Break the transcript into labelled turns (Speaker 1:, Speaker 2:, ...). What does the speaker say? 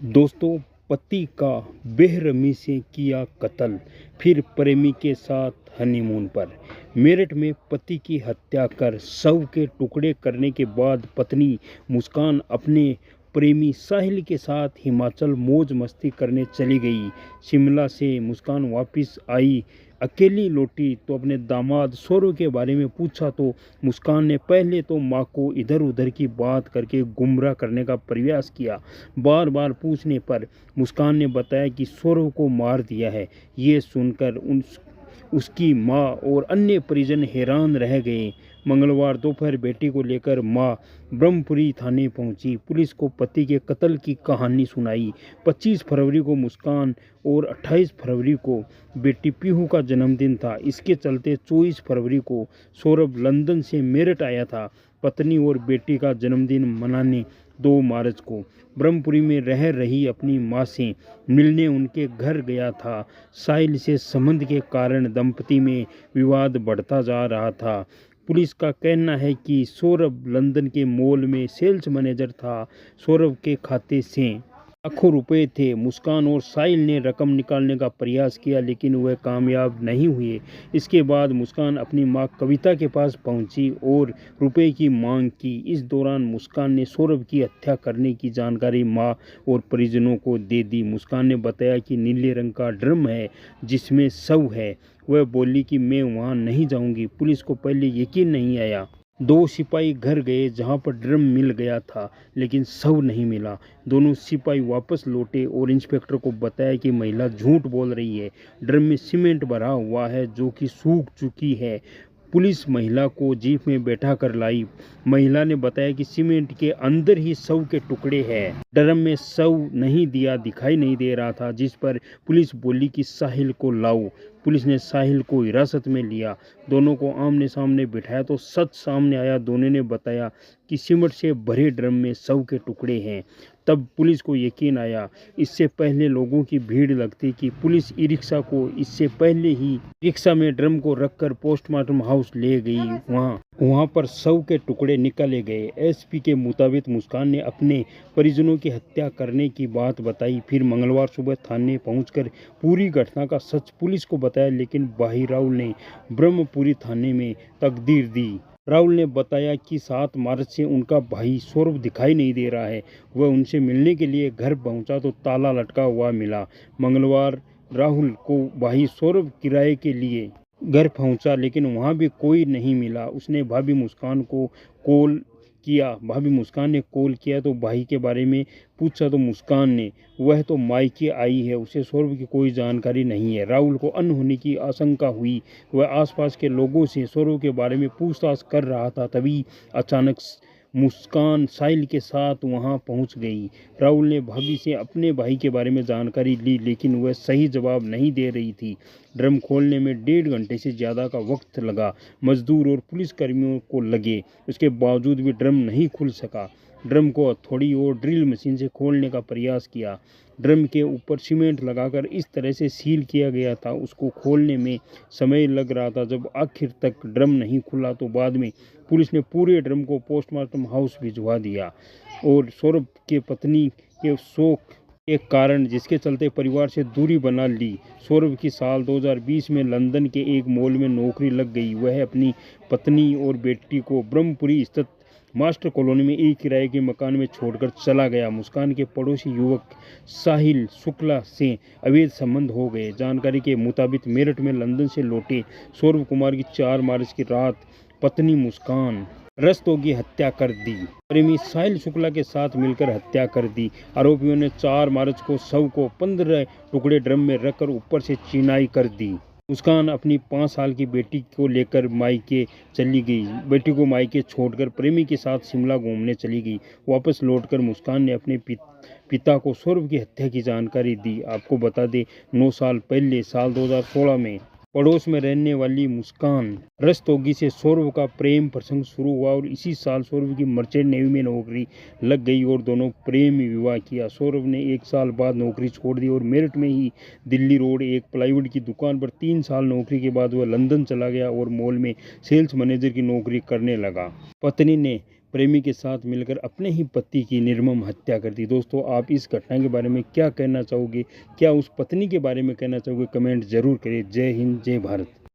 Speaker 1: दोस्तों, पति का बेरहमी से किया कत्ल, फिर प्रेमी के साथ हनीमून पर। मेरठ में पति की हत्या कर शव के टुकड़े करने के बाद पत्नी मुस्कान अपने प्रेमी साहिल के साथ हिमाचल मौज मस्ती करने चली गई। शिमला से मुस्कान वापस आई, अकेली लौटी तो अपने दामाद सौरव के बारे में पूछा तो मुस्कान ने पहले तो मां को इधर उधर की बात करके गुमराह करने का प्रयास किया। बार बार पूछने पर मुस्कान ने बताया कि सौरव को मार दिया है। ये सुनकर उसकी मां और अन्य परिजन हैरान रह गए। मंगलवार दोपहर बेटी को लेकर मां ब्रह्मपुरी थाने पहुंची। पुलिस को पति के कत्ल की कहानी सुनाई। 25 फरवरी को मुस्कान और 28 फरवरी को बेटी पीहू का जन्मदिन था। इसके चलते 24 फरवरी को सौरभ लंदन से मेरठ आया था। पत्नी और बेटी का जन्मदिन मनाने 2 मार्च को ब्रह्मपुरी में रह रही अपनी मां से मिलने उनके घर गया था। साहिल से संबंध के कारण दंपति में विवाद बढ़ता जा रहा था। पुलिस का कहना है कि सौरभ लंदन के मॉल में सेल्स मैनेजर था। सौरभ के खाते से लाखों रुपए थे। मुस्कान और साहिल ने रकम निकालने का प्रयास किया लेकिन वह कामयाब नहीं हुए। इसके बाद मुस्कान अपनी मां कविता के पास पहुंची और रुपए की मांग की। इस दौरान मुस्कान ने सौरभ की हत्या करने की जानकारी मां और परिजनों को दे दी। मुस्कान ने बताया कि नीले रंग का ड्रम है जिसमें शव है। वह बोली कि मैं वहां नहीं जाऊंगी। पुलिस को पहले यकीन नहीं आया। 2 सिपाही घर गए जहां पर ड्रम मिल गया था लेकिन शव नहीं मिला। दोनों सिपाही वापस लौटे और इंस्पेक्टर को बताया कि महिला झूठ बोल रही है। ड्रम में सीमेंट भरा हुआ है जो कि सूख चुकी है। पुलिस महिला को जीप में बैठा कर लाई। महिला ने बताया कि सीमेंट के अंदर ही शव के टुकड़े हैं। ड्रम में शव नहीं दिखाई नहीं दे रहा था, जिस पर पुलिस बोली कि साहिल को लाओ। पुलिस ने साहिल को हिरासत में लिया। दोनों को आमने सामने बिठाया तो सच सामने आया। दोनों ने बताया कि सीमेंट से भरे ड्रम में शव के टुकड़े हैं। तब पुलिस को यकीन आया। इससे पहले लोगों की भीड़ लगती कि पुलिस ई रिक्शा को इससे पहले ही रिक्शा में ड्रम को रखकर पोस्टमार्टम हाउस ले गई। वहां पर शव के टुकड़े निकाले गए। एसपी के मुताबिक मुस्कान ने अपने परिजनों की हत्या करने की बात बताई। फिर मंगलवार सुबह थाने पहुंचकर पूरी घटना का सच पुलिस को बताया लेकिन भाई राहुल ने ब्रह्मपुरी थाने में तकरीर दी। राहुल ने बताया कि 7 मार्च से उनका भाई सौरभ दिखाई नहीं दे रहा है। वह उनसे मिलने के लिए घर पहुंचा तो ताला लटका हुआ मिला। मंगलवार राहुल को भाई सौरभ किराए के लिए घर पहुंचा लेकिन वहां भी कोई नहीं मिला। उसने भाभी मुस्कान को कॉल किया। भाभी मुस्कान ने कॉल किया तो भाई के बारे में पूछा तो मुस्कान ने वह तो मायके आई है, उसे सौरभ की कोई जानकारी नहीं है। राहुल को अनहोनी की आशंका हुई। वह आसपास के लोगों से सौरभ के बारे में पूछताछ कर रहा था। तभी अचानक मुस्कान साहिल के साथ वहां पहुंच गई। राहुल ने भाभी से अपने भाई के बारे में जानकारी ली लेकिन वह सही जवाब नहीं दे रही थी। ड्रम खोलने में 1.5 घंटे से ज़्यादा का वक्त लगा। मजदूर और पुलिसकर्मियों को लगे, उसके बावजूद भी ड्रम नहीं खुल सका। ड्रम को हथौड़ी और ड्रिल मशीन से खोलने का प्रयास किया। ड्रम के ऊपर सीमेंट लगाकर इस तरह से सील किया गया था। उसको खोलने में समय लग रहा था। जब आखिर तक ड्रम नहीं खुला तो बाद में पुलिस ने पूरे ड्रम को पोस्टमार्टम हाउस भिजवा दिया। और सौरभ के पत्नी के शोक के कारण जिसके चलते परिवार से दूरी बना ली। सौरभ की साल 2020 में लंदन के एक मॉल में नौकरी लग गई। वह अपनी पत्नी और बेटी को ब्रह्मपुरी स्थित मास्टर कॉलोनी में एक किराए के मकान में छोड़कर चला गया। मुस्कान के पड़ोसी युवक साहिल शुक्ला से अवैध संबंध हो गए। जानकारी के मुताबिक मेरठ में लंदन से लौटे सौरभ कुमार की 4 मार्च की रात पत्नी मुस्कान रस्तोगी हत्या कर दी। प्रेमी साहिल शुक्ला के साथ मिलकर हत्या कर दी। आरोपियों ने 4 मार्च को शव को 15 टुकड़े ड्रम में रखकर ऊपर से चिनाई कर दी। मुस्कान अपनी 5 साल की बेटी को लेकर मायके चली गई। बेटी को मायके छोड़कर प्रेमी के साथ शिमला घूमने चली गई। वापस लौटकर मुस्कान ने अपने पिता को सौरभ की हत्या की जानकारी दी। आपको बता दें 9 साल पहले साल 2016 में पड़ोस में रहने वाली मुस्कान रस्तोगी से सौरभ का प्रेम प्रसंग शुरू हुआ और इसी साल सौरभ की मर्चेंट नेवी में नौकरी लग गई और दोनों प्रेम विवाह किया। सौरभ ने 1 साल बाद नौकरी छोड़ दी और मेरठ में ही दिल्ली रोड एक प्लाईवुड की दुकान पर 3 साल नौकरी के बाद वह लंदन चला गया और मॉल में सेल्स मैनेजर की नौकरी करने लगा। पत्नी ने प्रेमी के साथ मिलकर अपने ही पति की निर्मम हत्या कर दी। दोस्तों, आप इस घटना के बारे में क्या कहना चाहोगे? क्या उस पत्नी के बारे में कहना चाहोगे? कमेंट जरूर करिए। जय हिंद, जय भारत।